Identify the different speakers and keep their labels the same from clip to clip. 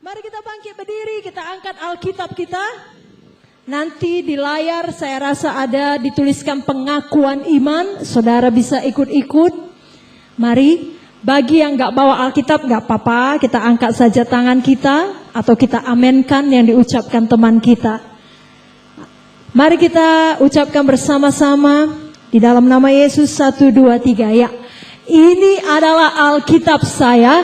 Speaker 1: Mari kita bangkit berdiri, kita angkat Alkitab kita. Nanti di layar saya rasa ada dituliskan pengakuan iman. Saudara bisa ikut-ikut. Mari, bagi yang gak bawa Alkitab gak apa-apa, kita angkat saja tangan kita atau kita amenkan yang diucapkan teman kita. Mari kita ucapkan bersama-sama di dalam nama Yesus 1, 2, 3 ya. Ini adalah Alkitab saya,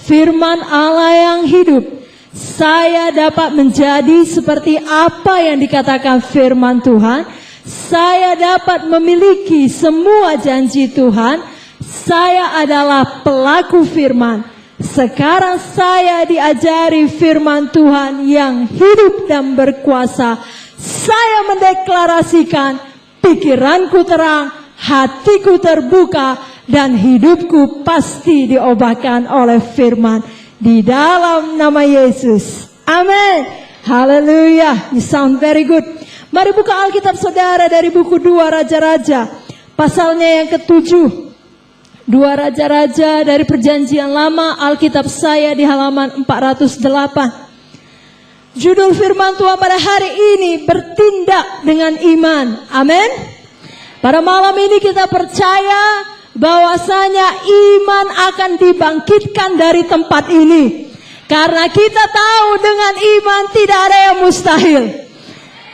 Speaker 1: firman Allah yang hidup. Saya dapat menjadi seperti apa yang dikatakan firman Tuhan. Saya dapat memiliki semua janji Tuhan. Saya adalah pelaku firman. Sekarang saya diajari firman Tuhan yang hidup dan berkuasa. Saya mendeklarasikan pikiranku terang, hatiku terbuka, dan hidupku pasti diobatkan oleh firman. Di dalam nama Yesus. Amin. Haleluya. You sound very good. Mari buka Alkitab saudara dari buku 2 Raja-Raja. Pasalnya yang ke-7. 2 Raja-Raja dari perjanjian lama. Alkitab saya di halaman 408. Judul firman Tuhan pada hari ini, bertindak dengan iman. Amin. Pada malam ini kita percaya bahwasanya iman akan dibangkitkan dari tempat ini. Karena kita tahu dengan iman tidak ada yang mustahil.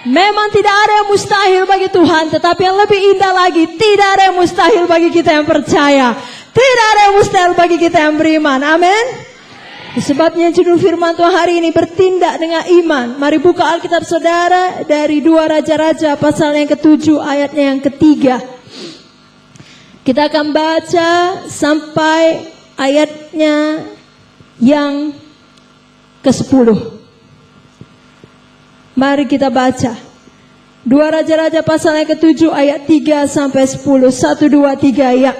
Speaker 1: Memang tidak ada yang mustahil bagi Tuhan, tetapi yang lebih indah lagi, tidak ada yang mustahil bagi kita yang percaya. Tidak ada yang mustahil bagi kita yang beriman. Amin. Sebabnya judul firman Tuhan hari ini, bertindak dengan iman. Mari buka Alkitab saudara dari 2 Raja-Raja pasal yang ke-7 ayatnya yang ke-3. Kita akan baca sampai ayatnya yang ke-10. Mari kita baca. 2 Raja-Raja pasal yang ke-7 ayat 3 sampai 10. 1, 2, 3 ya.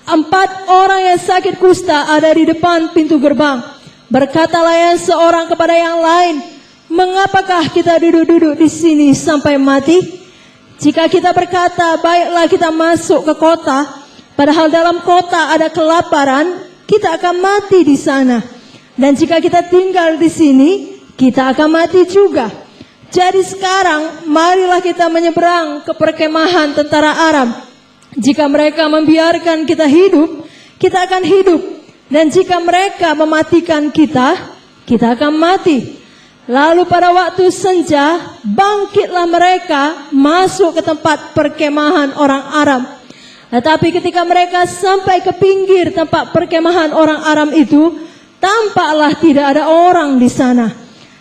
Speaker 1: 4 orang yang sakit kusta ada di depan pintu gerbang. Berkatalah yang seorang kepada yang lain, mengapakah kita duduk-duduk di sini sampai mati? Jika kita berkata, baiklah kita masuk ke kota, padahal dalam kota ada kelaparan, kita akan mati di sana. Dan jika kita tinggal di sini, kita akan mati juga. Jadi sekarang, marilah kita menyeberang ke perkemahan tentara Aram. Jika mereka membiarkan kita hidup, kita akan hidup. Dan jika mereka mematikan kita, kita akan mati. Lalu pada waktu senja, bangkitlah mereka masuk ke tempat perkemahan orang Aram. Tetapi ketika mereka sampai ke pinggir tempat perkemahan orang Aram itu, tampaklah tidak ada orang di sana.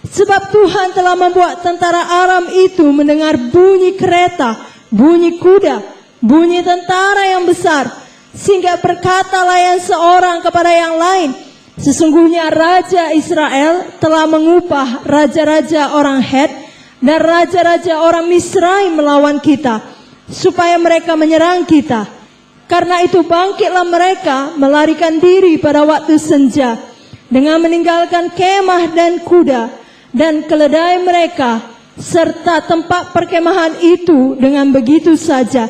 Speaker 1: Sebab Tuhan telah membuat tentara Aram itu mendengar bunyi kereta, bunyi kuda, bunyi tentara yang besar. Sehingga berkatalah yang seorang kepada yang lain, sesungguhnya Raja Israel telah mengupah raja-raja orang Het dan raja-raja orang Misraim melawan kita, supaya mereka menyerang kita. Karena itu bangkitlah mereka melarikan diri pada waktu senja, dengan meninggalkan kemah dan kuda dan keledai mereka, serta tempat perkemahan itu dengan begitu saja.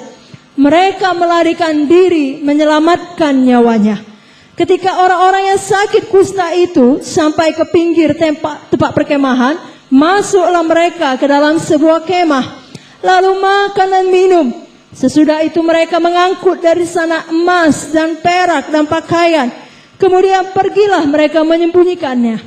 Speaker 1: Mereka melarikan diri menyelamatkan nyawanya. Ketika orang-orang yang sakit kusta itu sampai ke pinggir tempat perkemahan, masuklah mereka ke dalam sebuah kemah, lalu makan dan minum. Sesudah itu mereka mengangkut dari sana emas dan perak dan pakaian. Kemudian pergilah mereka menyembunyikannya.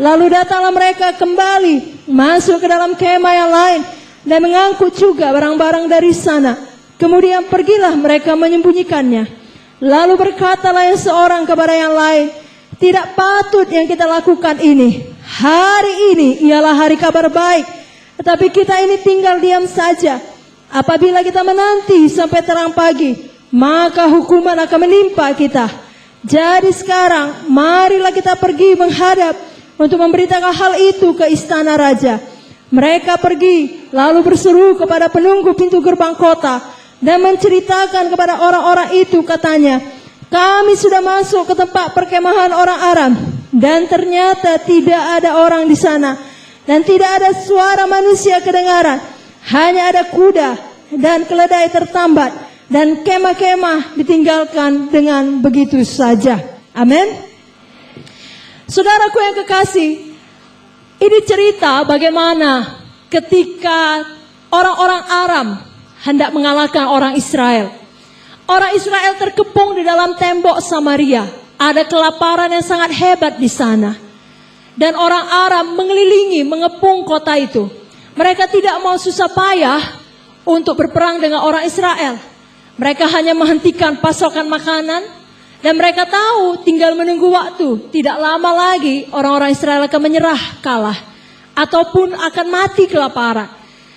Speaker 1: Lalu datanglah mereka kembali masuk ke dalam kemah yang lain dan mengangkut juga barang-barang dari sana. Kemudian pergilah mereka menyembunyikannya. Lalu berkatalah yang seorang kepada yang lain, tidak patut yang kita lakukan ini. Hari ini ialah hari kabar baik, tetapi kita ini tinggal diam saja. Apabila kita menanti sampai terang pagi, maka hukuman akan menimpa kita. Jadi sekarang, marilah kita pergi menghadap untuk memberitakan hal itu ke istana raja. Mereka pergi, lalu berseru kepada penunggu pintu gerbang kota, dan menceritakan kepada orang-orang itu, katanya, kami sudah masuk ke tempat perkemahan orang Aram, dan ternyata tidak ada orang di sana, dan tidak ada suara manusia kedengaran, hanya ada kuda dan keledai tertambat, dan kemah-kemah ditinggalkan dengan begitu saja. Amin. Saudaraku yang kekasih, Ini cerita bagaimana ketika orang-orang Aram hendak mengalahkan orang Israel. Orang Israel terkepung di dalam tembok Samaria. Ada kelaparan yang sangat hebat di sana. Dan orang Aram mengelilingi, mengepung kota itu. Mereka tidak mau susah payah untuk berperang dengan orang Israel. Mereka hanya menghentikan pasokan makanan. Dan mereka tahu tinggal menunggu waktu. Tidak lama lagi orang-orang Israel akan menyerah, kalah. Ataupun akan mati kelaparan.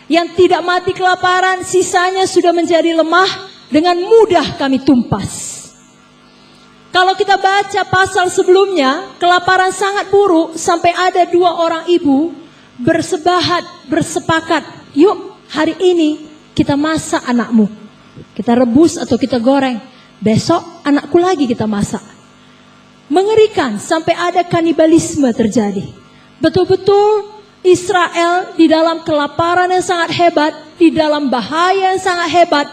Speaker 1: Yang tidak mati kelaparan, sisanya sudah menjadi lemah. Dengan mudah kami tumpas. Kalau kita baca pasal sebelumnya, kelaparan sangat buruk. Sampai ada 2 orang ibu bersepakat. Yuk hari ini kita masak anakmu. Kita rebus atau kita goreng. Besok anakku lagi kita masak. Mengerikan sampai ada kanibalisme terjadi. Betul-betul Israel di dalam kelaparan yang sangat hebat, di dalam bahaya yang sangat hebat.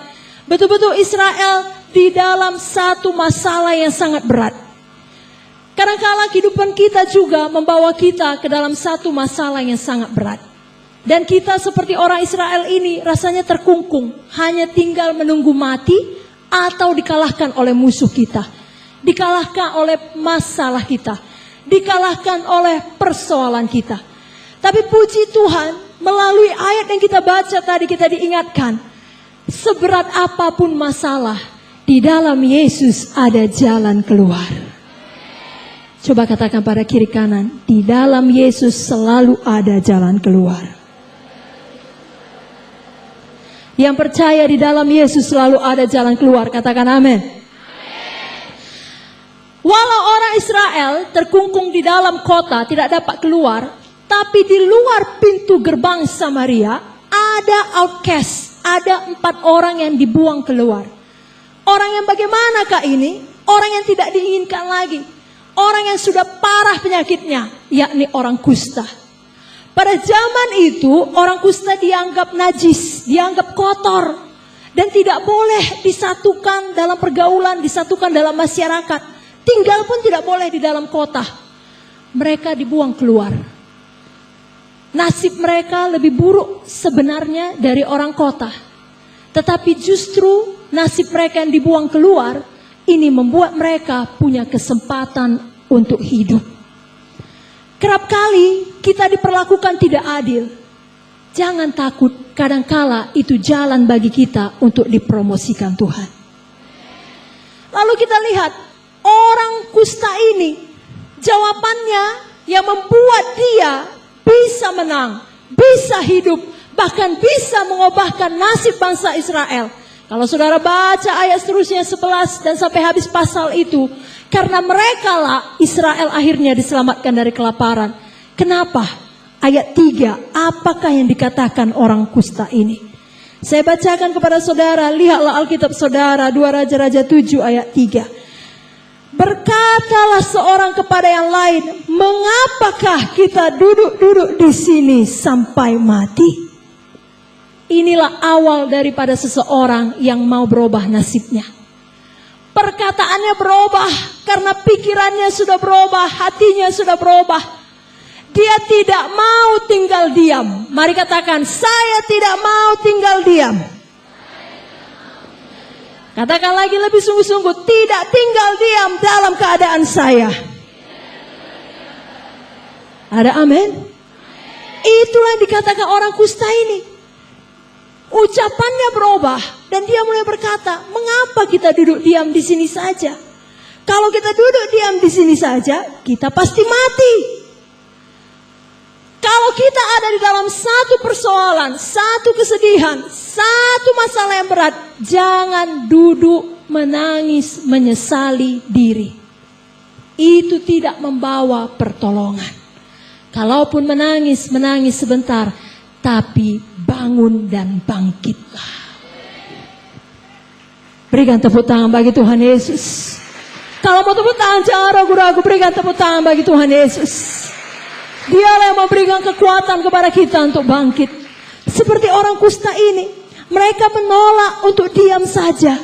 Speaker 1: Betul-betul Israel di dalam satu masalah yang sangat berat. Kadang-kala kehidupan kita juga membawa kita ke dalam satu masalah yang sangat berat. Dan kita seperti orang Israel ini rasanya terkungkung, hanya tinggal menunggu mati atau dikalahkan oleh musuh kita, dikalahkan oleh masalah kita, dikalahkan oleh persoalan kita. Tapi puji Tuhan, melalui ayat yang kita baca tadi kita diingatkan, seberat apapun masalah, di dalam Yesus ada jalan keluar. Coba katakan pada kiri kanan, di dalam Yesus selalu ada jalan keluar. Yang percaya di dalam Yesus selalu ada jalan keluar. Katakan amin. Walau orang Israel terkungkung di dalam kota tidak dapat keluar. Tapi di luar pintu gerbang Samaria ada outcast. Ada 4 orang yang dibuang keluar. Orang yang bagaimanakah ini? Orang yang tidak diinginkan lagi. Orang yang sudah parah penyakitnya. Yakni orang kusta. Pada zaman itu orang kusta dianggap najis, dianggap kotor. Dan tidak boleh disatukan dalam pergaulan, disatukan dalam masyarakat. Tinggal pun tidak boleh di dalam kota. Mereka dibuang keluar. Nasib mereka lebih buruk sebenarnya dari orang kota. Tetapi justru nasib mereka yang dibuang keluar, ini membuat mereka punya kesempatan untuk hidup. Kerap kali kita diperlakukan tidak adil. Jangan takut, kadangkala itu jalan bagi kita untuk dipromosikan Tuhan. Lalu kita lihat orang kusta ini, jawabannya yang membuat dia bisa menang, bisa hidup, bahkan bisa mengubahkan nasib bangsa Israel. Kalau saudara baca ayat seterusnya 11 dan sampai habis pasal itu, karena mereka lah Israel akhirnya diselamatkan dari kelaparan. Kenapa? Ayat 3, apakah yang dikatakan orang kusta ini? Saya bacakan kepada saudara, lihatlah Alkitab saudara, 2 Raja-Raja 7 ayat 3. Berkatalah seorang kepada yang lain, mengapakah kita duduk-duduk di sini sampai mati? Inilah awal daripada seseorang yang mau berubah nasibnya. Perkataannya berubah karena pikirannya sudah berubah, hatinya sudah berubah. Dia tidak mau tinggal diam. Mari katakan, saya tidak mau tinggal diam. Katakan lagi lebih sungguh-sungguh, tidak tinggal diam dalam keadaan saya. Ada amin? Itulah yang dikatakan orang kusta ini. Ucapannya berubah dan dia mulai berkata, mengapa kita duduk diam di sini saja? Kalau kita duduk diam di sini saja, kita pasti mati. Kalau kita ada di dalam satu persoalan, satu kesedihan, satu masalah yang berat, jangan duduk menangis menyesali diri. Itu tidak membawa pertolongan. Kalaupun menangis sebentar, tapi bangun dan bangkitlah. Berikan tepuk tangan bagi Tuhan Yesus. Kalau mau tepuk tangan jangan ragu-ragu, berikan tepuk tangan bagi Tuhan Yesus. Dialah yang memberikan kekuatan kepada kita untuk bangkit. Seperti orang kusta ini, mereka menolak untuk diam saja.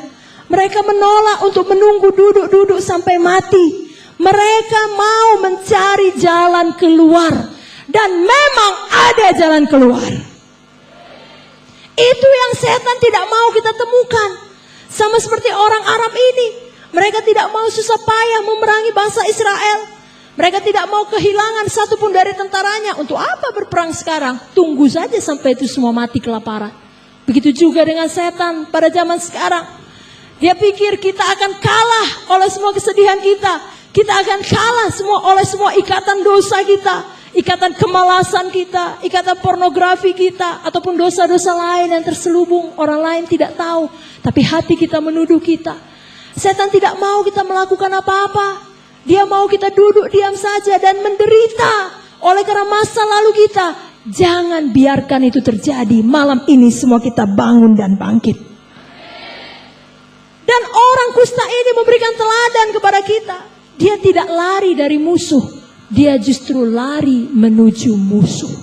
Speaker 1: Mereka menolak untuk menunggu duduk-duduk sampai mati. Mereka mau mencari jalan keluar. Dan memang ada jalan keluar. Itu yang setan tidak mau kita temukan. Sama seperti orang Arab ini. Mereka tidak mau susah payah memerangi bangsa Israel. Mereka tidak mau kehilangan satupun dari tentaranya. Untuk apa berperang sekarang? Tunggu saja sampai itu semua mati kelaparan. Begitu juga dengan setan pada zaman sekarang. Dia pikir kita akan kalah oleh semua kesedihan kita. Kita akan kalah oleh semua ikatan dosa kita. Ikatan kemalasan kita, ikatan pornografi kita, ataupun dosa-dosa lain yang terselubung. Orang lain tidak tahu, tapi hati kita menuduh kita. Setan tidak mau kita melakukan apa-apa. Dia mau kita duduk diam saja dan menderita oleh karena masa lalu kita. Jangan biarkan itu terjadi. Malam ini semua kita bangun dan bangkit. Dan orang kusta ini memberikan teladan kepada kita. Dia tidak lari dari musuh. Dia justru lari menuju musuh.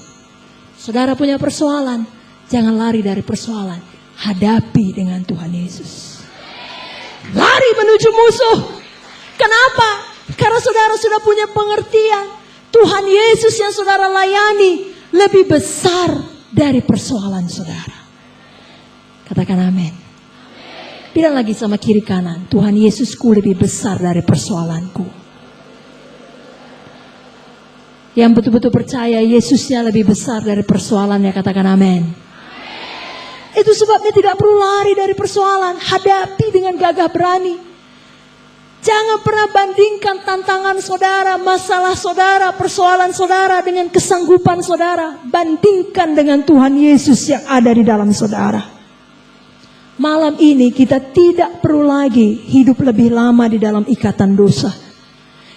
Speaker 1: Saudara punya persoalan, jangan lari dari persoalan. Hadapi dengan Tuhan Yesus. Lari menuju musuh. Kenapa? Karena saudara sudah punya pengertian. Tuhan Yesus yang saudara layani lebih besar dari persoalan saudara. Katakan amin. Bilang lagi sama kiri kanan, Tuhan Yesusku lebih besar dari persoalanku. Yang betul-betul percaya Yesusnya lebih besar dari persoalannya, katakan amin. Itu sebabnya tidak perlu lari dari persoalan. Hadapi dengan gagah berani. Jangan pernah bandingkan tantangan saudara, masalah saudara, persoalan saudara dengan kesanggupan saudara. Bandingkan dengan Tuhan Yesus yang ada di dalam saudara. Malam ini kita tidak perlu lagi hidup lebih lama di dalam ikatan dosa.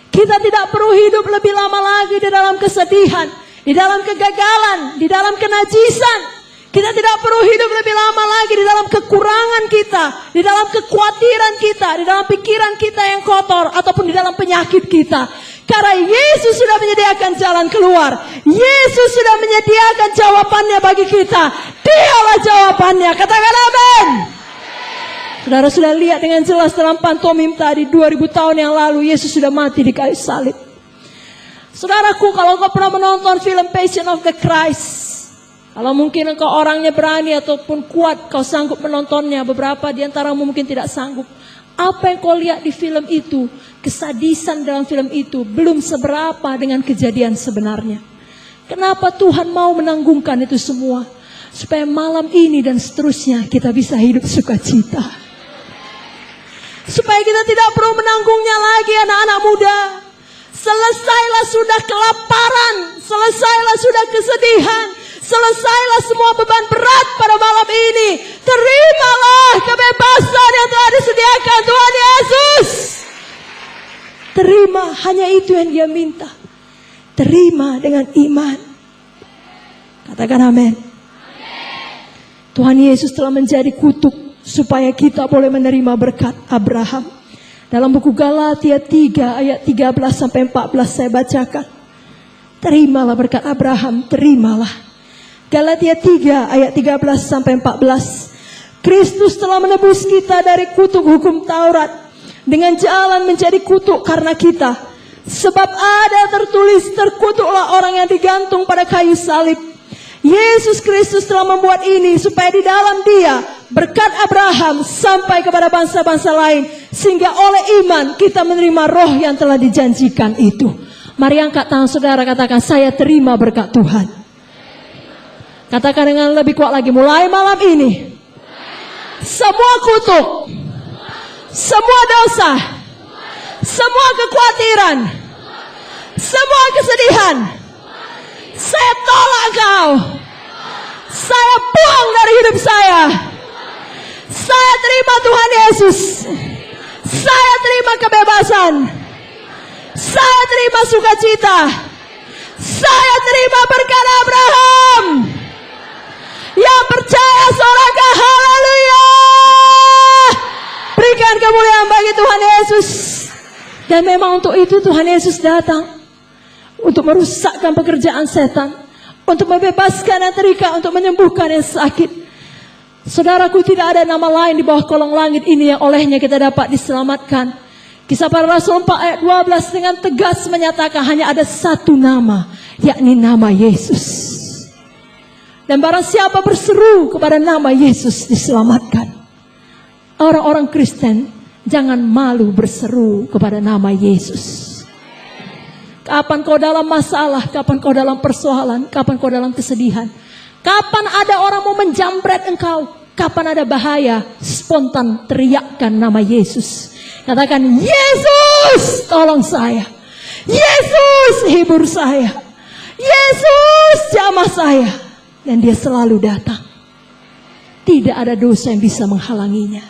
Speaker 1: Kita tidak perlu hidup lebih lama lagi di dalam kesedihan, di dalam kegagalan, di dalam kenajisan. Kita tidak perlu hidup lebih lama lagi di dalam kekurangan kita, di dalam kekhawatiran kita, di dalam pikiran kita yang kotor, ataupun di dalam penyakit kita. Karena Yesus sudah menyediakan jalan keluar. Yesus sudah menyediakan jawabannya bagi kita. Dialah jawabannya. Katakan amin. Saudara sudah lihat dengan jelas dalam pantomim tadi 2000 tahun yang lalu Yesus sudah mati di kayu salib. Saudaraku, kalau kau pernah menonton film Passion of the Christ, kalau mungkin engkau orangnya berani ataupun kuat, kau sanggup menontonnya. Beberapa di antaramu mungkin tidak sanggup. Apa yang kau lihat di film itu, kesadisan dalam film itu belum seberapa dengan kejadian sebenarnya. Kenapa Tuhan mau menanggungkan itu semua? Supaya malam ini dan seterusnya kita bisa hidup sukacita. Supaya kita tidak perlu menanggungnya lagi, anak-anak muda. Selesailah sudah kelaparan, selesailah sudah kesedihan, selesailah semua beban berat pada malam ini. Terimalah kebebasan yang telah disediakan Tuhan Yesus. Terima, hanya itu yang Dia minta. Terima dengan iman. Katakan amin. Tuhan Yesus telah menjadi kutuk supaya kita boleh menerima berkat Abraham. Dalam buku Galatia 3 ayat 13 sampai 14 saya bacakan. Terimalah berkat Abraham, terimalah. Galatia 3 ayat 13 sampai 14. Kristus telah menebus kita dari kutuk hukum Taurat dengan jalan menjadi kutuk karena kita. Sebab ada tertulis, terkutuklah orang yang digantung pada kayu salib. Yesus Kristus telah membuat ini supaya di dalam Dia berkat Abraham sampai kepada bangsa-bangsa lain, sehingga oleh iman kita menerima roh yang telah dijanjikan itu. Mari angkat tangan saudara, katakan saya terima berkat Tuhan. Katakan dengan lebih kuat lagi, mulai malam ini semua kutuk, semua dosa, semua kekhawatiran, semua kesedihan, saya tolak kau. Saya buang dari hidup saya. Saya terima Tuhan Yesus. Saya terima kebebasan. Saya terima sukacita. Saya terima berkat Abraham. Yang percaya sorakan haleluya. Berikan kemuliaan bagi Tuhan Yesus. Dan memang untuk itu Tuhan Yesus datang. Untuk merusakkan pekerjaan setan. Untuk membebaskan yang terikat, untuk menyembuhkan yang sakit. Saudaraku, tidak ada nama lain di bawah kolong langit ini yang olehnya kita dapat diselamatkan. Kisah Para Rasul 4 ayat 12 dengan tegas menyatakan hanya ada satu nama yakni nama Yesus. Dan barang siapa berseru kepada nama Yesus diselamatkan. Orang-orang Kristen jangan malu berseru kepada nama Yesus. Kapan kau dalam masalah, kapan kau dalam persoalan, kapan kau dalam kesedihan, kapan ada orang mau menjamret engkau, kapan ada bahaya, spontan teriakkan nama Yesus. Katakan, Yesus tolong saya, Yesus hibur saya, Yesus jamah saya. Dan dia selalu datang. Tidak ada dosa yang bisa menghalanginya.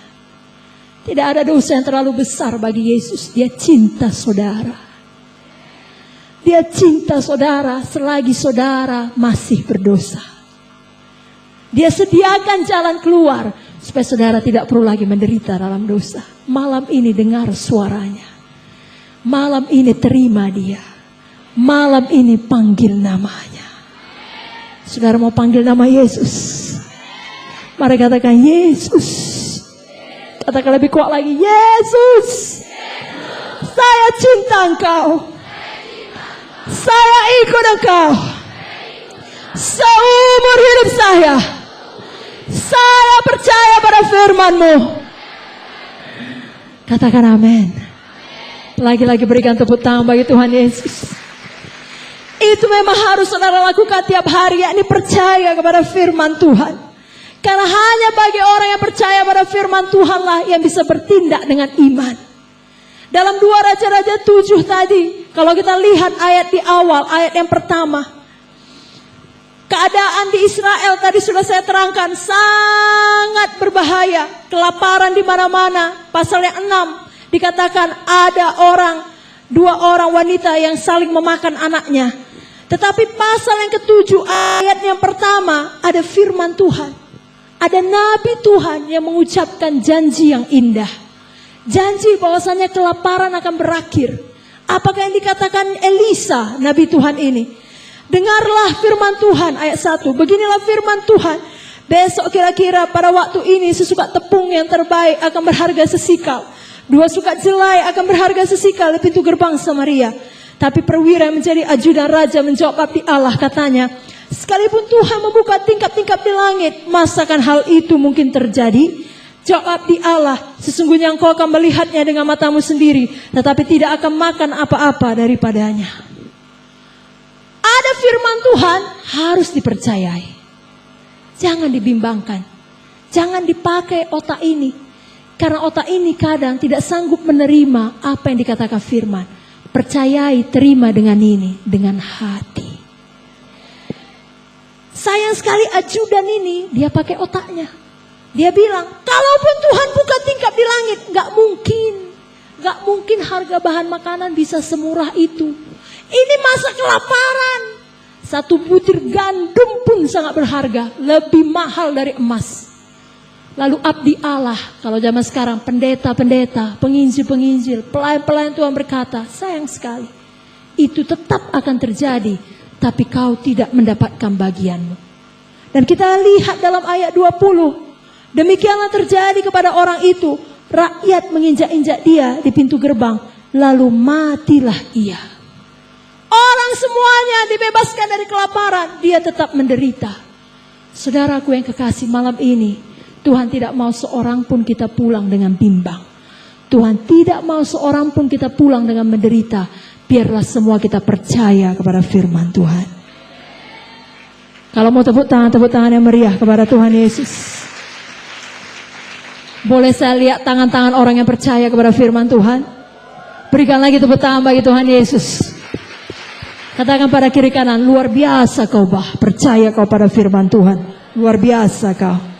Speaker 1: Tidak ada dosa yang terlalu besar bagi Yesus. Dia cinta saudara. Dia cinta saudara selagi saudara masih berdosa. Dia sediakan jalan keluar supaya saudara tidak perlu lagi menderita dalam dosa. Malam ini dengar suaranya. Malam ini terima dia. Malam ini panggil namanya. Saudara mau panggil nama Yesus? Mari katakan Yesus. Katakan lebih kuat lagi, Yesus. Saya cinta Engkau. Saya ikut Engkau. Seumur hidup saya. Saya percaya pada firman-Mu. Katakan amin. Lagi-lagi berikan tepuk tangan bagi Tuhan Yesus. Itu memang harus saudara lakukan tiap hari, yakni percaya kepada firman Tuhan. Karena hanya bagi orang yang percaya pada firman Tuhanlah yang bisa bertindak dengan iman. Dalam 2 Raja-Raja 7 tadi, kalau kita lihat ayat di awal, ayat yang pertama, keadaan di Israel tadi sudah saya terangkan sangat berbahaya, kelaparan di mana-mana. Pasal yang 6 dikatakan ada 2 orang wanita yang saling memakan anaknya. Tetapi pasal yang ke-7 ayat yang pertama ada firman Tuhan. Ada nabi Tuhan yang mengucapkan janji yang indah. Janji bahwasanya kelaparan akan berakhir. Apakah yang dikatakan Elisa, nabi Tuhan ini? Dengarlah firman Tuhan ayat 1. Beginilah firman Tuhan. Besok kira-kira pada waktu ini sesukat tepung yang terbaik akan berharga sesikal. 2 sukat jelai akan berharga sesikal di pintu gerbang Samaria. Tapi perwira yang menjadi ajudan raja menjawab abdi Allah, katanya, sekalipun Tuhan membuka tingkap-tingkap di langit, masakan hal itu mungkin terjadi? Jawab abdi Allah, sesungguhnya engkau akan melihatnya dengan matamu sendiri, tetapi tidak akan makan apa-apa daripadanya. Ada firman Tuhan harus dipercayai. Jangan dibimbangkan. Jangan dipakai otak ini. Karena otak ini kadang tidak sanggup menerima apa yang dikatakan firman. Percayai, terima dengan ini, dengan hati. Sayang sekali ajudan ini, dia pakai otaknya. Dia bilang, kalaupun Tuhan buka tingkap di langit, gak mungkin harga bahan makanan bisa semurah itu. Ini masa kelaparan. 1 butir gandum pun sangat berharga, lebih mahal dari emas. Lalu abdi Allah, kalau zaman sekarang pendeta-pendeta, penginjil-penginjil, pelayan-pelayan Tuhan berkata, sayang sekali, itu tetap akan terjadi, tapi kau tidak mendapatkan bagianmu. Dan kita lihat dalam ayat 20, demikianlah terjadi kepada orang itu, rakyat menginjak-injak dia di pintu gerbang, lalu matilah ia. Orang semuanya dibebaskan dari kelaparan, dia tetap menderita. Saudaraku yang kekasih, malam ini, Tuhan tidak mau seorang pun kita pulang dengan bimbang. Tuhan tidak mau seorang pun kita pulang dengan menderita. Biarlah semua kita percaya kepada firman Tuhan. Kalau mau tepuk tangan yang meriah kepada Tuhan Yesus. Boleh saya lihat tangan-tangan orang yang percaya kepada firman Tuhan? Berikan lagi tepuk tangan bagi Tuhan Yesus. Katakan pada kiri kanan, luar biasa kau bah, percaya kau pada firman Tuhan. Luar biasa kau.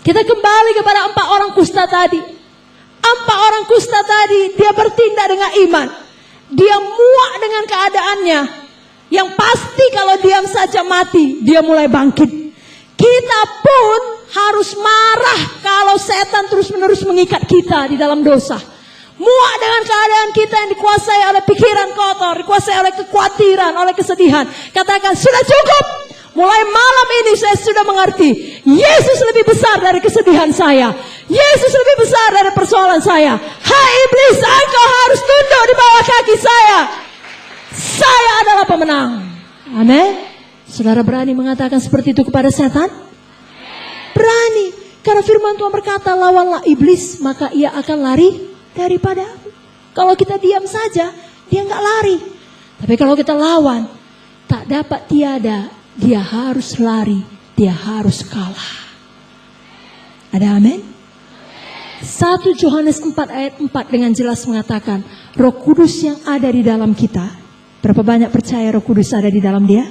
Speaker 1: Kita kembali kepada 4 orang kusta tadi. 4 orang kusta tadi, dia bertindak dengan iman. Dia muak dengan keadaannya. Yang pasti kalau diam saja mati, dia mulai bangkit. Kita pun harus marah kalau setan terus-menerus mengikat kita di dalam dosa. Muak dengan keadaan kita yang dikuasai oleh pikiran kotor, dikuasai oleh kekhawatiran, oleh kesedihan. Katakan, sudah cukup. Mulai malam ini saya sudah mengerti, Yesus lebih besar dari kesedihan saya. Yesus lebih besar dari persoalan saya. Hai iblis, engkau harus tunduk di bawah kaki saya. Saya adalah pemenang. Amin. Saudara berani mengatakan seperti itu kepada setan? Berani. Karena firman Tuhan berkata, lawanlah iblis, maka ia akan lari daripadamu. Kalau kita diam saja, dia nggak lari. Tapi kalau kita lawan, tak dapat tiada, dia harus lari, dia harus kalah. Ada amin? 1 Yohanes 4 ayat 4 dengan jelas mengatakan, Roh Kudus yang ada di dalam kita. Berapa banyak percaya Roh Kudus ada di dalam dia?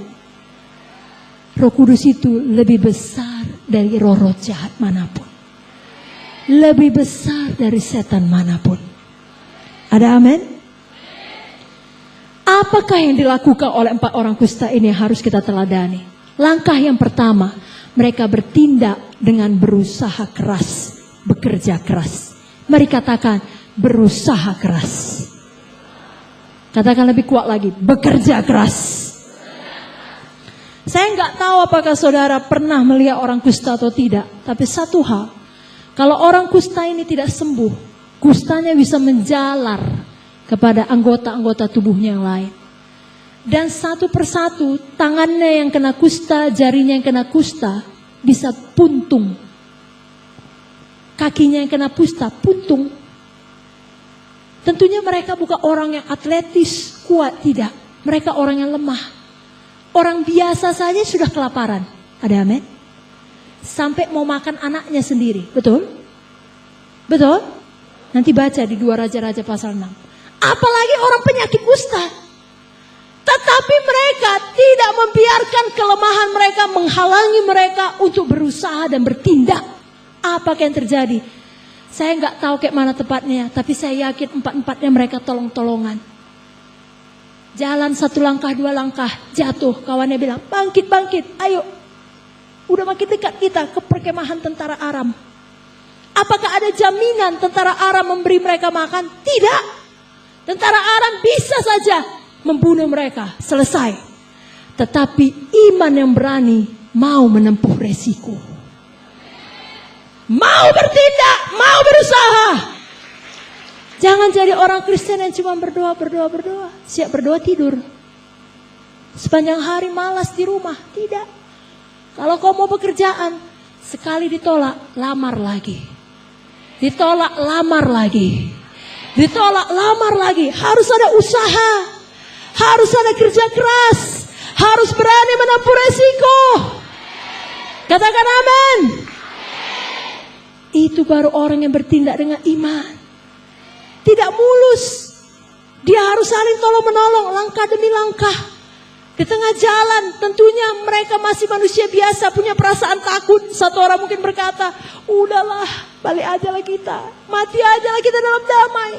Speaker 1: Roh Kudus itu lebih besar dari roh-roh jahat manapun. Lebih besar dari setan manapun. Ada amin? Apakah yang dilakukan oleh 4 orang kusta ini yang harus kita teladani? Langkah yang pertama, mereka bertindak dengan berusaha keras, bekerja keras. Mari katakan berusaha keras. Katakan lebih kuat lagi, bekerja keras. Saya nggak tahu apakah saudara pernah melihat orang kusta atau tidak. Tapi satu hal, kalau orang kusta ini tidak sembuh, kustanya bisa menjalar kepada anggota-anggota tubuhnya yang lain. Dan satu persatu tangannya yang kena kusta, jarinya yang kena kusta bisa puntung. Kakinya yang kena kusta puntung. Tentunya mereka bukan orang yang atletis, kuat, tidak. Mereka orang yang lemah. Orang biasa saja sudah kelaparan. Ada amin? Sampai mau makan anaknya sendiri. Betul? Betul? Nanti baca di 2 Raja-Raja pasal 6. Apalagi orang penyakit kusta. Tetapi mereka tidak membiarkan kelemahan mereka menghalangi mereka untuk berusaha dan bertindak. Apakah yang terjadi? Saya nggak tahu kayak mana tepatnya. Tapi saya yakin 4-4-nya mereka tolong-tolongan. Jalan 1 langkah, 2 langkah, jatuh. Kawannya bilang, bangkit, bangkit, ayo. Udah makin dekat kita ke perkemahan tentara Aram. Apakah ada jaminan tentara Aram memberi mereka makan? Tidak. Tentara Aram bisa saja membunuh mereka, selesai. Tetapi iman yang berani mau menempuh resiko. Mau bertindak, mau berusaha. Jangan jadi orang Kristen yang cuma berdoa. Siap berdoa tidur. Sepanjang hari malas di rumah. Tidak. Kalau kau mau pekerjaan, sekali ditolak, lamar lagi. Ditolak, lamar lagi. Ditolak, lamar lagi. Harus ada usaha. Harus ada kerja keras. Harus berani menempuh resiko. Katakan amin. Itu baru orang yang bertindak dengan iman. Tidak mulus. Dia harus saling tolong menolong, langkah demi langkah. Di tengah jalan tentunya mereka masih manusia biasa, punya perasaan takut. Satu orang mungkin berkata, udahlah balik aja lah kita. Mati aja lah kita dalam damai.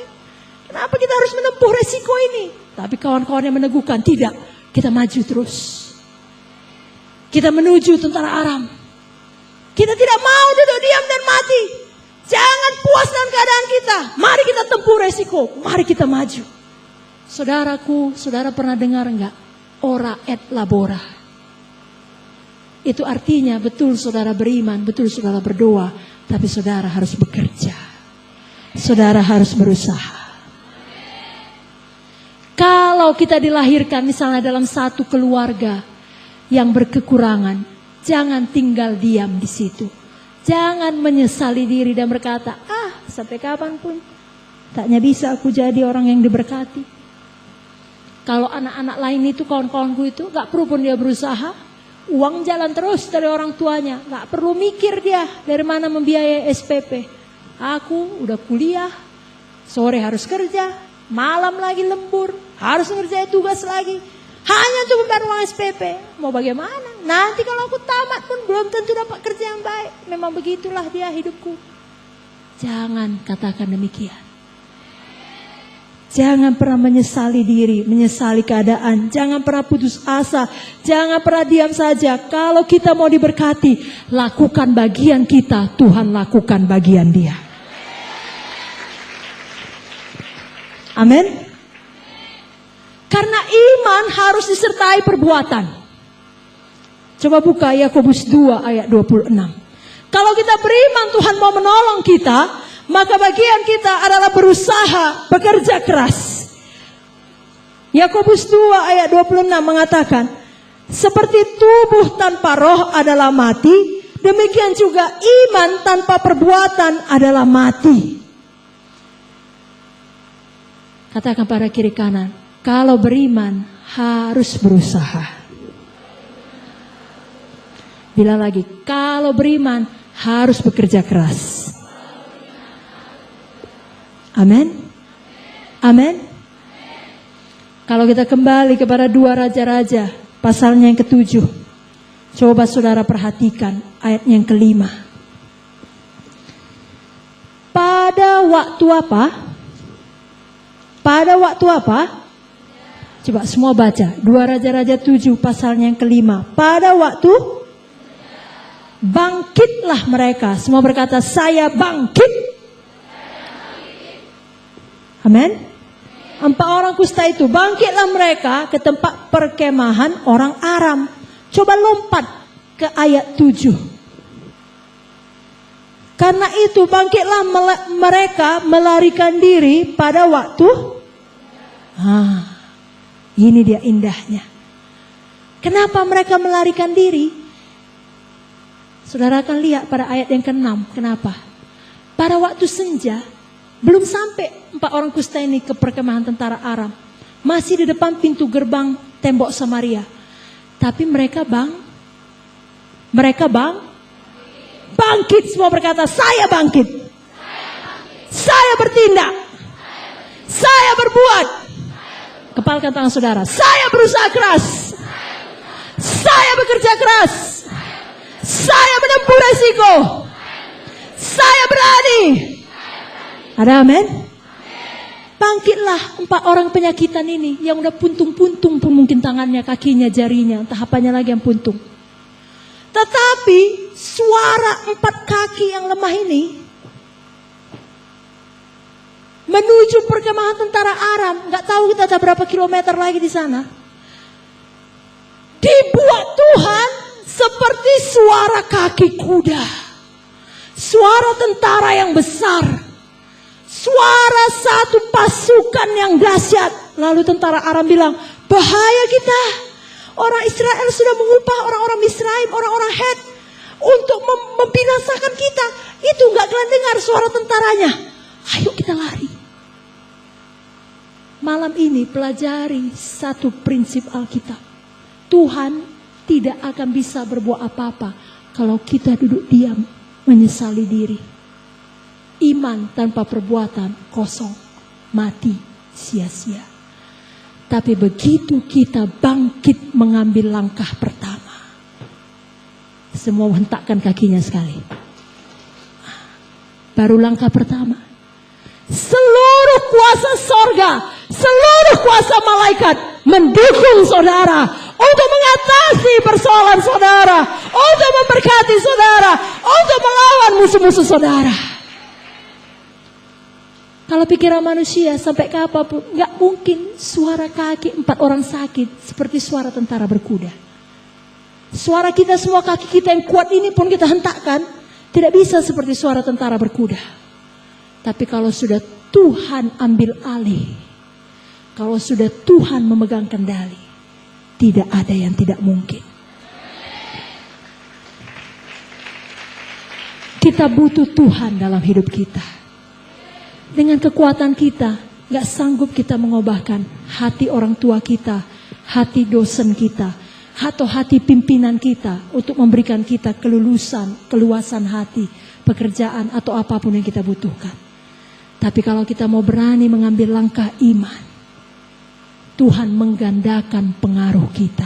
Speaker 1: Kenapa kita harus menempuh resiko ini? Tapi kawan-kawan yang meneguhkan, tidak. Kita maju terus. Kita menuju tentara Aram. Kita tidak mau duduk diam dan mati. Jangan puas dengan keadaan kita. Mari kita tempuh resiko. Mari kita maju. Saudaraku, saudara pernah dengar enggak? Ora et labora. Itu artinya betul saudara beriman, betul saudara berdoa. Tapi saudara harus bekerja. Saudara harus berusaha. Kalau kita dilahirkan misalnya dalam satu keluarga yang berkekurangan, jangan tinggal diam di situ. Jangan menyesali diri dan berkata, sampai kapanpun taknya bisa aku jadi orang yang diberkati. Kalau anak-anak lain itu, kawan-kawanku itu, gak perlu pun dia berusaha. Uang jalan terus dari orang tuanya. Gak perlu mikir dia dari mana membiayai SPP. Aku udah kuliah, sore harus kerja, malam lagi lembur, harus ngerjain tugas lagi. Hanya untuk membayar uang SPP. Mau bagaimana? Nanti kalau aku tamat pun belum tentu dapat kerja yang baik. Memang begitulah dia hidupku. Jangan katakan demikian. Jangan pernah menyesali diri, menyesali keadaan. Jangan pernah putus asa. Jangan pernah diam saja. Kalau kita mau diberkati, lakukan bagian kita. Tuhan lakukan bagian dia. Amin. Karena iman harus disertai perbuatan. Coba buka Yakobus 2 ayat 26. Kalau kita beriman Tuhan mau menolong kita, maka bagian kita adalah berusaha, bekerja keras. Yakobus 2 ayat 26 mengatakan, seperti tubuh tanpa roh adalah mati, demikian juga iman tanpa perbuatan adalah mati. Katakan pada kiri kanan, kalau beriman harus berusaha. Bila lagi, kalau beriman harus bekerja keras. Amin. Amin. Kalau kita kembali kepada 2 Raja-Raja, pasalnya yang ke-7. Coba saudara perhatikan ayat yang ke-5. Pada waktu apa? Pada waktu apa? Coba semua baca. 2 Raja-Raja 7 pasalnya yang ke-5. Pada waktu bangkitlah mereka. Semua berkata, saya bangkit. Amin. 4 orang kusta itu, bangkitlah mereka ke tempat perkemahan orang Aram. Coba lompat ke ayat 7. Karena itu bangkitlah mereka melarikan diri pada waktu. Ini dia indahnya. Kenapa mereka melarikan diri? Saudara akan lihat pada ayat yang ke-6. Kenapa? Pada waktu senja, belum sampai 4 orang kusta ini ke perkemahan tentara Aram. Masih di depan pintu gerbang tembok Samaria. Tapi mereka bangkit. Semua berkata, saya bangkit. Saya bertindak. Saya berbuat. Kepalkan tangan saudara. Saya berusaha keras. Saya bekerja keras. Saya menempuh resiko. Saya berani. Ada amin? Bangkitlah 4 orang penyakitan ini yang udah puntung-puntung pun mungkin tangannya, kakinya, jarinya, entah apanya lagi yang puntung. Tetapi suara 4 kaki yang lemah ini menuju perkemahan tentara Aram, nggak tahu kita ada berapa kilometer lagi di sana. Dibuat Tuhan seperti suara kaki kuda, suara tentara yang besar. Suara satu pasukan yang dahsyat. Lalu tentara Aram bilang, bahaya kita. Orang Israel sudah mengupah orang-orang Misraim, orang-orang Het untuk membinasakan kita. Itu gak kalian dengar suara tentaranya. Ayo kita lari. Malam ini pelajari satu prinsip Alkitab. Tuhan tidak akan bisa berbuat apa-apa kalau kita duduk diam menyesali diri. Iman tanpa perbuatan kosong, mati, sia-sia. Tapi begitu kita bangkit mengambil langkah pertama, semua hentakkan kakinya sekali. Baru langkah pertama, seluruh kuasa sorga, seluruh kuasa malaikat mendukung saudara untuk mengatasi persoalan saudara, untuk memberkati saudara, untuk melawan musuh-musuh saudara. Kalau pikiran manusia sampai ke apapun, gak mungkin suara kaki 4 orang sakit seperti suara tentara berkuda. Suara kita semua, kaki kita yang kuat ini pun kita hentakkan, tidak bisa seperti suara tentara berkuda. Tapi kalau sudah Tuhan ambil alih, kalau sudah Tuhan memegang kendali, tidak ada yang tidak mungkin. Kita butuh Tuhan dalam hidup kita. Dengan kekuatan kita, gak sanggup kita mengubahkan hati orang tua kita, hati dosen kita, atau hati pimpinan kita untuk memberikan kita kelulusan, keluasan hati, pekerjaan atau apapun yang kita butuhkan. Tapi kalau kita mau berani mengambil langkah iman, Tuhan menggandakan pengaruh kita.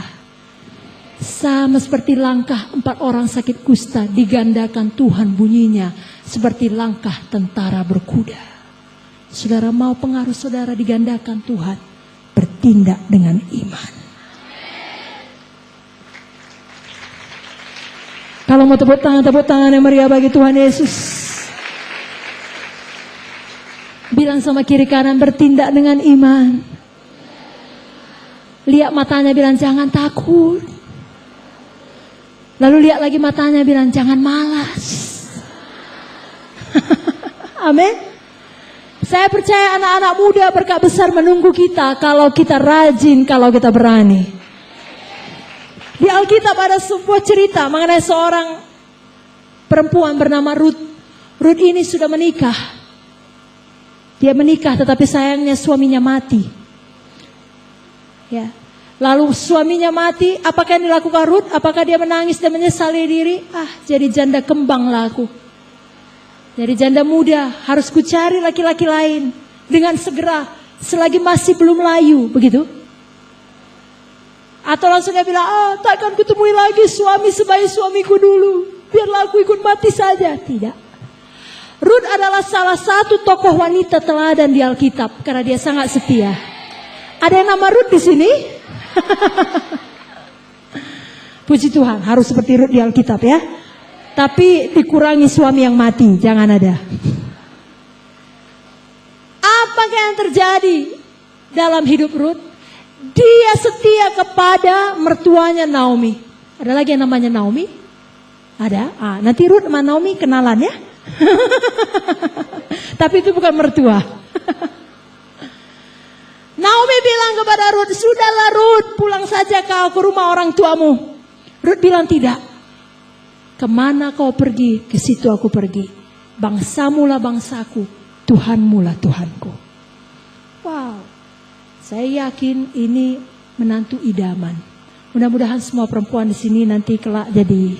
Speaker 1: Sama seperti langkah 4 orang sakit kusta digandakan Tuhan bunyinya seperti langkah tentara berkuda. Saudara mau pengaruh saudara digandakan Tuhan, bertindak dengan iman. Kalau mau tepuk tangan yang meriah bagi Tuhan Yesus. Bilang sama kiri kanan, bertindak dengan iman. Lihat matanya, bilang jangan takut. Lalu lihat lagi matanya, bilang jangan malas. Amin. Saya percaya anak-anak muda berkat besar menunggu kita kalau kita rajin, kalau kita berani. Di Alkitab ada sebuah cerita mengenai seorang perempuan bernama Ruth. Ruth ini sudah menikah. Dia menikah tetapi sayangnya suaminya mati. Ya. Lalu suaminya mati, apakah yang dilakukan Ruth? Apakah dia menangis dan menyesali diri? Jadi janda kembang lah aku. Jadi janda muda, harus kucari laki-laki lain dengan segera selagi masih belum layu, begitu? Atau langsung dia bilang, takkan kutemui lagi suami sebaik suamiku dulu. Biarlah aku ikut mati saja. Tidak. Ruth adalah salah satu tokoh wanita teladan di Alkitab karena dia sangat setia. Ada yang nama Ruth di sini? Puji Tuhan, harus seperti Ruth di Alkitab ya. Tapi dikurangi suami yang mati, jangan ada. Apakah yang terjadi dalam hidup Ruth? Dia setia kepada mertuanya Naomi. Ada lagi yang namanya Naomi? Ada? Nanti Ruth sama Naomi kenalan ya. Tapi itu bukan mertua. Naomi bilang kepada Ruth, sudahlah Ruth, pulang saja kau ke rumah orang tuamu. Ruth bilang tidak. Kemana kau pergi, ke situ aku pergi. Bangsamu lah bangsaku, Tuhanmu lah Tuhanku. Wow, saya yakin ini menantu idaman. Mudah-mudahan semua perempuan di sini nanti kelak jadi.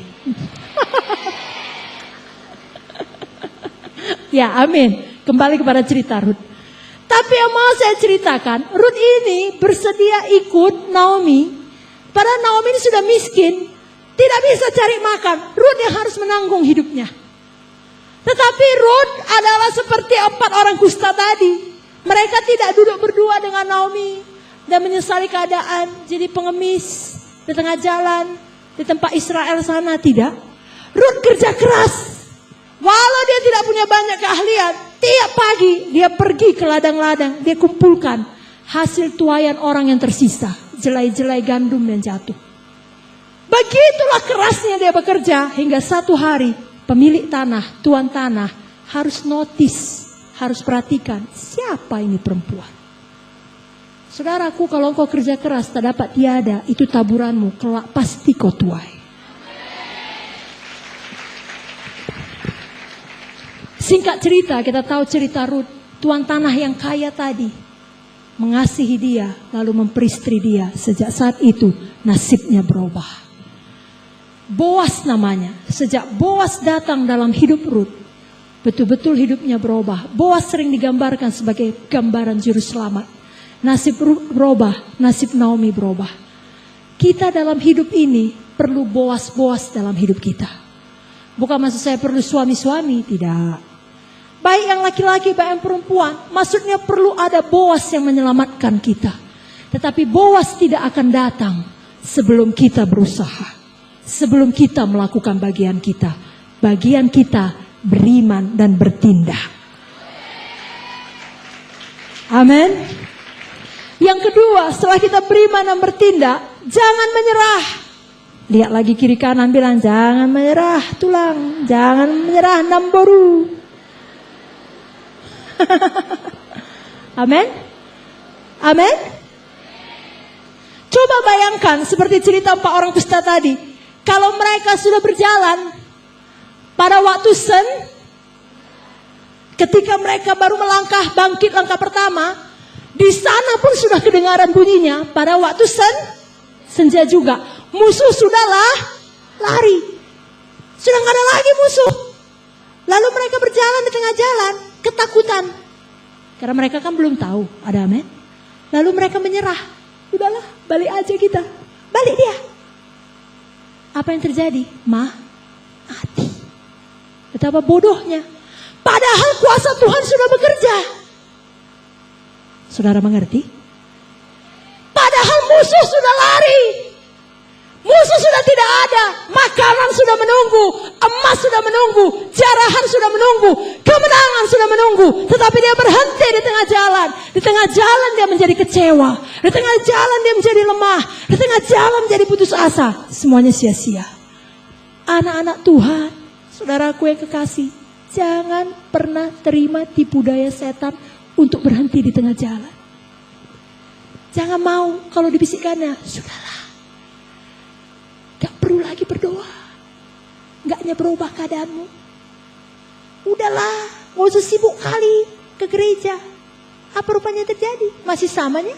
Speaker 1: Ya, amin. Kembali kepada cerita Ruth. Tapi yang mau saya ceritakan, Ruth ini bersedia ikut Naomi. Padahal Naomi ini sudah miskin. Tidak bisa cari makan. Ruth yang harus menanggung hidupnya. Tetapi Ruth adalah seperti 4 orang kusta tadi. Mereka tidak duduk berdua dengan Naomi dan menyesali keadaan jadi pengemis di tengah jalan di tempat Israel sana. Tidak. Ruth kerja keras. Walau dia tidak punya banyak keahlian, tiap pagi dia pergi ke ladang-ladang. Dia kumpulkan hasil tuaian orang yang tersisa. Jelai-jelai gandum yang jatuh. Begitulah kerasnya dia bekerja hingga satu hari pemilik tanah, tuan tanah harus notice, harus perhatikan siapa ini perempuan. Saudaraku, kalau engkau kerja keras tak dapat tiada, itu taburanmu, kelak pasti kau tuai. Singkat cerita, kita tahu cerita Ruth, tuan tanah yang kaya tadi mengasihi dia, lalu memperistri dia. Sejak saat itu nasibnya berubah. Boas namanya. Sejak Boas datang dalam hidup Ruth, betul-betul hidupnya berubah. Boas sering digambarkan sebagai gambaran juru selamat. Nasib Ruth berubah, nasib Naomi berubah. Kita dalam hidup ini perlu boas-boas dalam hidup kita. Bukan maksud saya perlu suami-suami, tidak. Baik yang laki-laki, baik yang perempuan. Maksudnya perlu ada boas yang menyelamatkan kita. Tetapi boas tidak akan datang sebelum kita berusaha. Sebelum kita melakukan bagian kita. Bagian kita beriman dan bertindak. Amin. Yang kedua, setelah kita beriman dan bertindak, jangan menyerah. Lihat lagi kiri kanan, bilang jangan menyerah tulang. Jangan menyerah namboru. Amin. Amin. Coba bayangkan seperti cerita 4 orang kusta tadi. Kalau mereka sudah berjalan pada waktu ketika mereka baru melangkah bangkit langkah pertama, di sana pun sudah kedengaran bunyinya. Pada waktu senja juga, musuh sudahlah lari, sudah nggak ada lagi musuh. Lalu mereka berjalan di tengah jalan, ketakutan, karena mereka kan belum tahu ada amin. Lalu mereka menyerah, udahlah balik aja kita, balik dia. Apa yang terjadi? Mati. Betapa bodohnya. Padahal kuasa Tuhan sudah bekerja. Saudara mengerti? Padahal musuh sudah lari. Musuh sudah tidak ada. Makanan sudah menunggu. Emas sudah menunggu. Jarahan sudah menunggu. Kemenangan sudah menunggu. Tetapi dia berhenti di tengah jalan. Di tengah jalan dia menjadi kecewa. Di tengah jalan dia menjadi lemah. Di tengah jalan menjadi putus asa. Semuanya sia-sia. Anak-anak Tuhan, saudaraku yang kekasih, jangan pernah terima tipu daya setan untuk berhenti di tengah jalan. Jangan mau kalau dibisikkannya, sudahlah. Gak perlu lagi berdoa. Gaknya berubah keadaanmu. Udahlah, gak usah sibuk kali ke gereja. Apa rupanya terjadi? Masih samanya?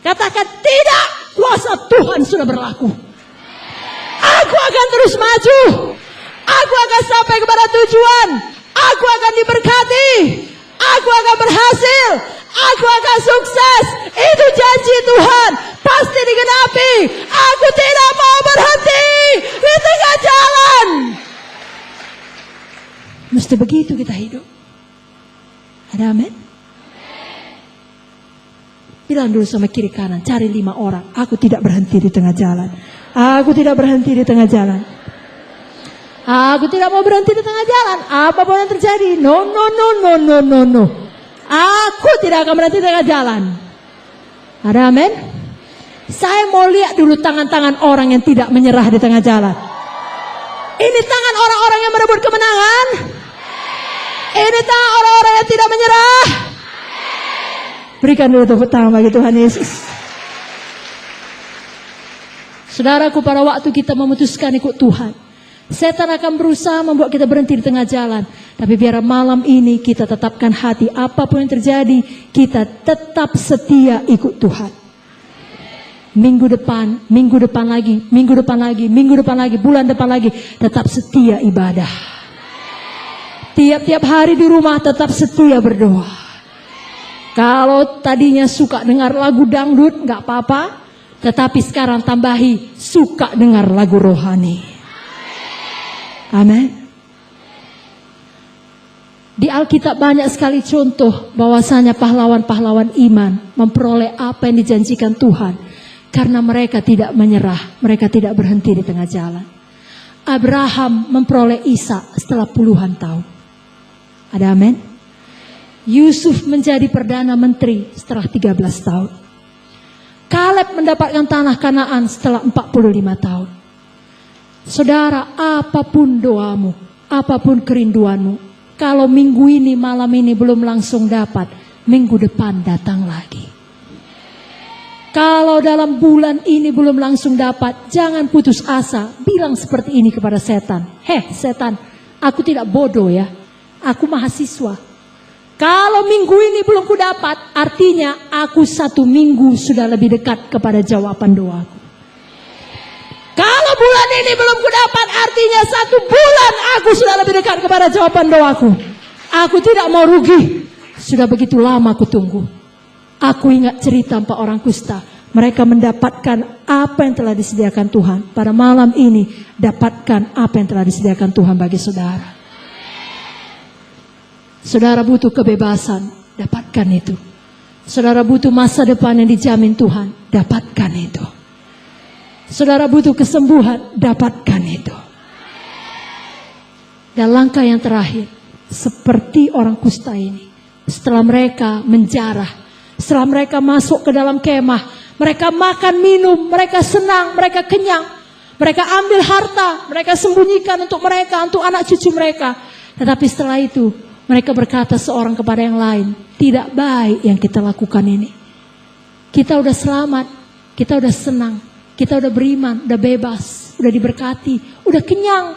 Speaker 1: Katakan tidak, kuasa Tuhan sudah berlaku. Aku akan terus maju. Aku akan sampai kepada tujuan. Aku akan diberkati. Aku akan berhasil. Aku akan sukses. Itu janji Tuhan. Pasti digenapi. Aku tidak mau berhenti di tengah jalan. Mesti begitu kita hidup. Ada amin? Bilang dulu sama kiri kanan, cari 5 orang. Aku tidak berhenti di tengah jalan. Aku tidak berhenti di tengah jalan. Aku tidak mau berhenti di tengah jalan. Apapun yang terjadi. No, no, no, no, no, no, no. Aku tidak akan berhenti di tengah jalan. Ada amin? Saya mau lihat dulu tangan-tangan orang yang tidak menyerah di tengah jalan. Ini tangan orang-orang yang merebut kemenangan. Ini tangan orang-orang yang tidak menyerah. Berikan dulu tepuk tangan bagi Tuhan Yesus. Saudaraku, pada waktu kita memutuskan ikut Tuhan, setan akan berusaha membuat kita berhenti di tengah jalan. Tapi biar malam ini kita tetapkan hati, apapun yang terjadi, kita tetap setia ikut Tuhan. Minggu depan lagi, minggu depan lagi, minggu depan lagi, bulan depan lagi, tetap setia ibadah. Tiap-tiap hari di rumah tetap setia berdoa. Kalau tadinya suka dengar lagu dangdut, gak apa-apa. Tetapi sekarang tambahi, suka dengar lagu rohani. Amin. Di Alkitab banyak sekali contoh bahwasanya pahlawan-pahlawan iman memperoleh apa yang dijanjikan Tuhan. Karena mereka tidak menyerah, mereka tidak berhenti di tengah jalan. Abraham memperoleh Ishak setelah puluhan tahun. Ada amin? Yusuf menjadi Perdana Menteri setelah 13 tahun. Kaleb mendapatkan tanah Kanaan setelah 45 tahun. Saudara, apapun doamu, apapun kerinduanmu, kalau minggu ini, malam ini belum langsung dapat, minggu depan datang lagi. Kalau dalam bulan ini belum langsung dapat, jangan putus asa. Bilang seperti ini kepada setan. Heh setan, aku tidak bodoh ya. Aku mahasiswa. Kalau minggu ini belum ku dapat, artinya aku 1 minggu sudah lebih dekat kepada jawaban doaku. Kalau bulan ini belum ku dapat, artinya 1 bulan aku sudah lebih dekat kepada jawaban doaku. Aku tidak mau rugi. Sudah begitu lama aku tunggu. Aku ingat cerita 4 orang kusta. Mereka mendapatkan apa yang telah disediakan Tuhan. Pada malam ini, dapatkan apa yang telah disediakan Tuhan bagi saudara. Saudara butuh kebebasan, dapatkan itu. Saudara butuh masa depan yang dijamin Tuhan, dapatkan itu. Saudara butuh kesembuhan, dapatkan itu. Dan langkah yang terakhir, seperti orang kusta ini. Setelah mereka menjarah, setelah mereka masuk ke dalam kemah, mereka makan minum, mereka senang, mereka kenyang. Mereka ambil harta, mereka sembunyikan untuk mereka, untuk anak cucu mereka. Tetapi setelah itu, mereka berkata seorang kepada yang lain, tidak baik yang kita lakukan ini. Kita udah selamat, kita udah senang, kita udah beriman, udah bebas, udah diberkati, udah kenyang.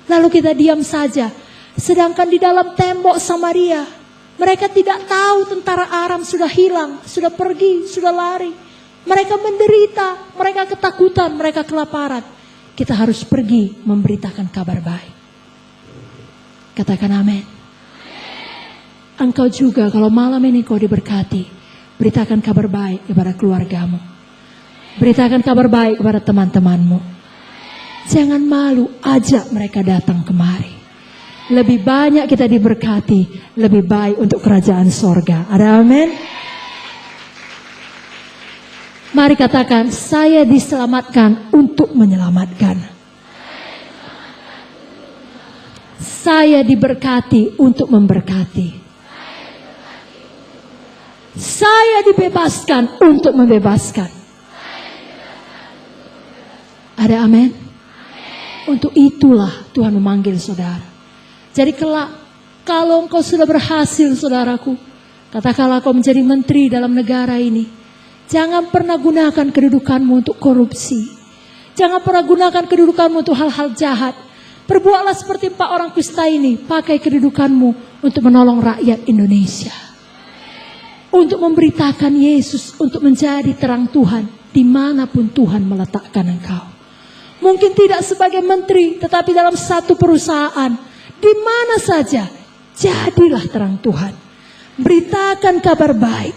Speaker 1: Lalu kita diam saja. Sedangkan di dalam tembok Samaria, mereka tidak tahu tentara Aram sudah hilang, sudah pergi, sudah lari. Mereka menderita, mereka ketakutan, mereka kelaparan. Kita harus pergi memberitakan kabar baik. Katakan amin. Engkau juga kalau malam ini kau diberkati, beritakan kabar baik kepada keluargamu. Beritakan kabar baik kepada teman-temanmu. Jangan malu, ajak mereka datang kemari. Lebih banyak kita diberkati, lebih baik untuk kerajaan sorga. Ada amin? Mari katakan, saya diselamatkan untuk menyelamatkan. Saya diberkati untuk memberkati. Saya dibebaskan untuk membebaskan. Ada amin? Untuk itulah Tuhan memanggil saudara. Jadi kelak, kalau engkau sudah berhasil saudaraku, Katakanlah kau menjadi menteri dalam negara ini, jangan pernah gunakan kedudukanmu untuk korupsi. Jangan pernah gunakan kedudukanmu untuk hal-hal jahat. Perbuatlah seperti 4 orang kusta ini. Pakai kedudukanmu untuk menolong rakyat Indonesia. Untuk memberitakan Yesus, untuk menjadi terang Tuhan dimanapun Tuhan meletakkan engkau. Mungkin tidak sebagai menteri, tetapi dalam satu perusahaan, di mana saja, jadilah terang Tuhan. Beritakan kabar baik.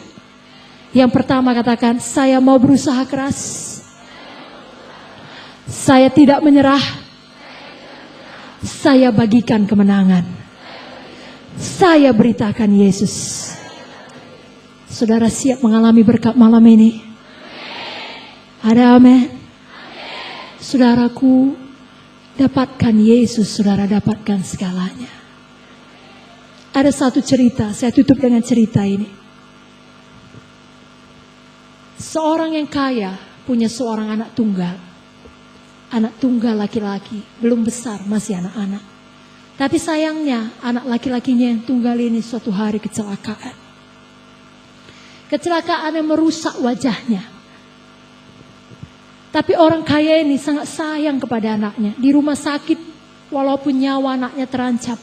Speaker 1: Yang pertama katakan, saya mau berusaha keras. Saya tidak menyerah. Saya bagikan kemenangan. Saya beritakan Yesus. Saudara siap mengalami berkat malam ini? Ada amin? Saudaraku, dapatkan Yesus, saudara dapatkan segalanya. Ada satu cerita, saya tutup dengan cerita ini. Seorang yang kaya punya seorang anak tunggal. Anak tunggal laki-laki, belum besar, masih anak-anak. Tapi sayangnya anak laki-lakinya yang tunggal ini suatu hari kecelakaan. Kecelakaan yang merusak wajahnya. Tapi orang kaya ini sangat sayang kepada anaknya. Di rumah sakit, walaupun nyawa anaknya terancam,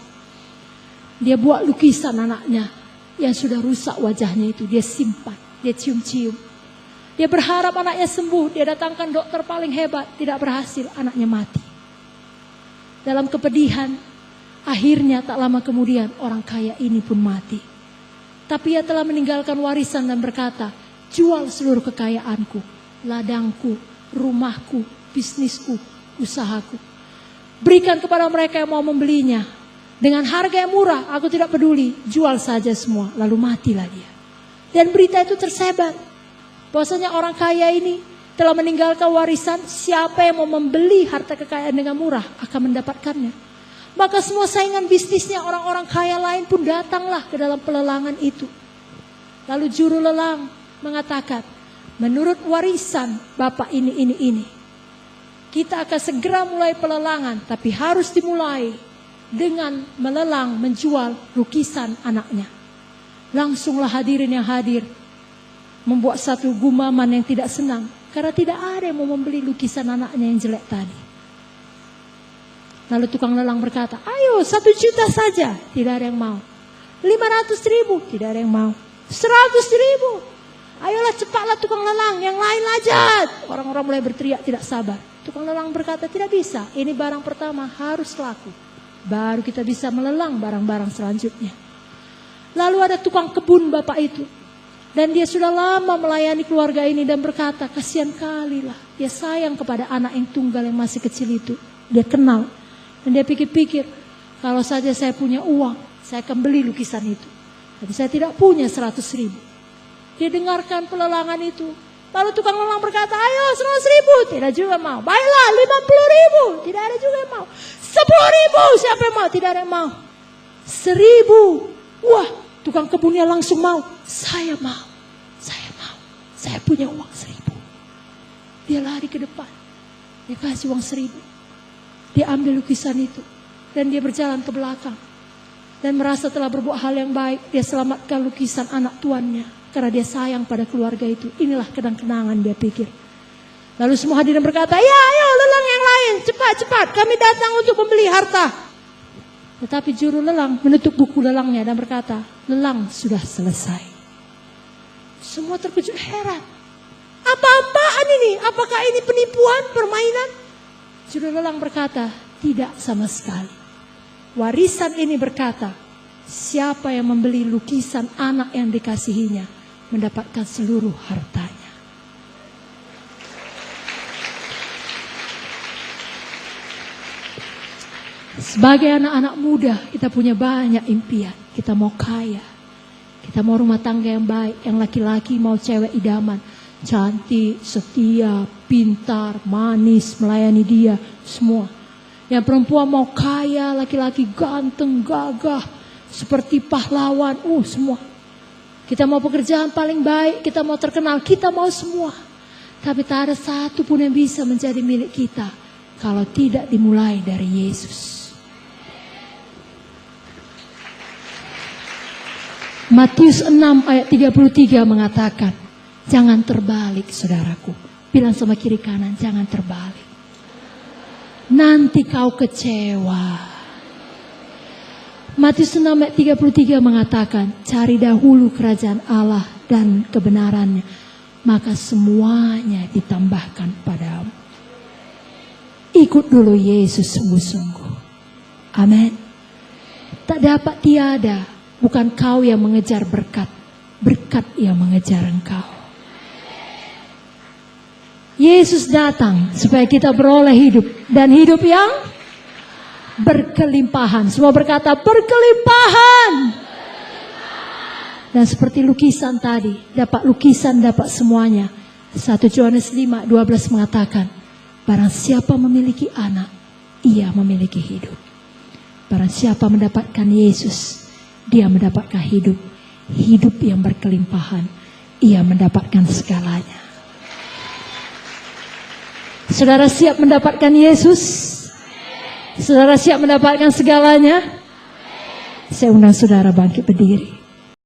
Speaker 1: dia buat lukisan anaknya yang sudah rusak wajahnya itu. Dia simpan, dia cium-cium. Dia berharap anaknya sembuh. Dia datangkan dokter paling hebat, tidak berhasil, anaknya mati. Dalam kepedihan, akhirnya tak lama kemudian orang kaya ini pun mati. Tapi ia telah meninggalkan warisan dan berkata, jual seluruh kekayaanku, ladangku, rumahku, bisnisku, usahaku. Berikan kepada mereka yang mau membelinya. Dengan harga yang murah, aku tidak peduli. Jual saja semua, lalu matilah dia. Dan berita itu tersebar. Bahwasanya orang kaya ini telah meninggalkan warisan. Siapa yang mau membeli harta kekayaan dengan murah akan mendapatkannya. Maka semua saingan bisnisnya orang-orang kaya lain pun datanglah ke dalam pelelangan itu. Lalu juru lelang mengatakan, menurut warisan bapak ini. Kita akan segera mulai pelelangan, tapi harus dimulai dengan melelang menjual lukisan anaknya. Langsunglah hadirin yang hadir membuat satu gumaman yang tidak senang. Karena tidak ada yang mau membeli lukisan anaknya yang jelek tadi. Lalu tukang lelang berkata, ayo 1 juta saja. Tidak ada yang mau. 500.000, tidak ada yang mau. 100.000. Ayolah cepatlah tukang lelang, yang lain lajat. Orang-orang mulai berteriak tidak sabar. Tukang lelang berkata, tidak bisa. Ini barang pertama harus laku. Baru kita bisa melelang barang-barang selanjutnya. Lalu ada tukang kebun bapak itu. Dan dia sudah lama melayani keluarga ini dan berkata, kasihan kali lah. Dia sayang kepada anak yang tunggal yang masih kecil itu. Dia kenal. Dan dia pikir-pikir, kalau saja saya punya uang, saya akan beli lukisan itu. Tapi saya tidak punya 100.000. Dia dengarkan pelelangan itu. Lalu tukang lelang berkata, ayo 100.000. Tidak juga mau. Baiklah 50.000. Tidak ada juga yang mau. 10.000. Siapa yang mau? Tidak ada yang mau. 1.000. Wah, tukang kebunnya langsung mau. Saya mau. Saya mau. Saya punya uang 1.000. Dia lari ke depan. Dia kasih uang 1.000. Dia ambil lukisan itu. Dan dia berjalan ke belakang. Dan merasa telah berbuat hal yang baik. Dia selamatkan lukisan anak tuannya. Karena dia sayang pada keluarga itu. Inilah kenang-kenangan dia pikir. Lalu semua hadirin berkata, ya ayo lelang yang lain. Cepat-cepat kami datang untuk membeli harta. Tetapi juru lelang menutup buku lelangnya dan berkata, lelang sudah selesai. Semua terkejut heran. Apa-apaan ini? Apakah ini penipuan, permainan? Juru lelang berkata, tidak sama sekali. Warisan ini berkata, siapa yang membeli lukisan anak yang dikasihinya, mendapatkan seluruh hartanya. Sebagai anak-anak muda, kita punya banyak impian. Kita mau kaya. Kita mau rumah tangga yang baik. Yang laki-laki mau cewek idaman. Cantik, setia, pintar, manis, melayani dia. Semua. Yang perempuan mau kaya, laki-laki ganteng, gagah. Seperti pahlawan. Semua. Kita mau pekerjaan paling baik. Kita mau terkenal. Kita mau semua. Tapi tak ada satu pun yang bisa menjadi milik kita. Kalau tidak dimulai dari Yesus. Matius 6 ayat 33 mengatakan, jangan terbalik saudaraku. Bilang sama kiri kanan, jangan terbalik. Nanti kau kecewa. Matius 6 ayat 33 mengatakan, cari dahulu kerajaan Allah dan kebenarannya, maka semuanya ditambahkan padamu. Ikut dulu Yesus sungguh-sungguh. Amin. Tak dapat tiada, bukan kau yang mengejar berkat, berkat yang mengejar engkau. Yesus datang supaya kita beroleh hidup, dan hidup yang berkelimpahan. Semua berkata berkelimpahan. Dan seperti lukisan tadi, dapat lukisan, dapat semuanya. 1 Yohanes 5:12 mengatakan, barang siapa memiliki anak, ia memiliki hidup. Barang siapa mendapatkan Yesus, dia mendapatkan hidup. Hidup yang berkelimpahan, ia mendapatkan segalanya. Saudara siap mendapatkan Yesus? Saudara siap mendapatkan segalanya? Saya undang saudara bangkit berdiri.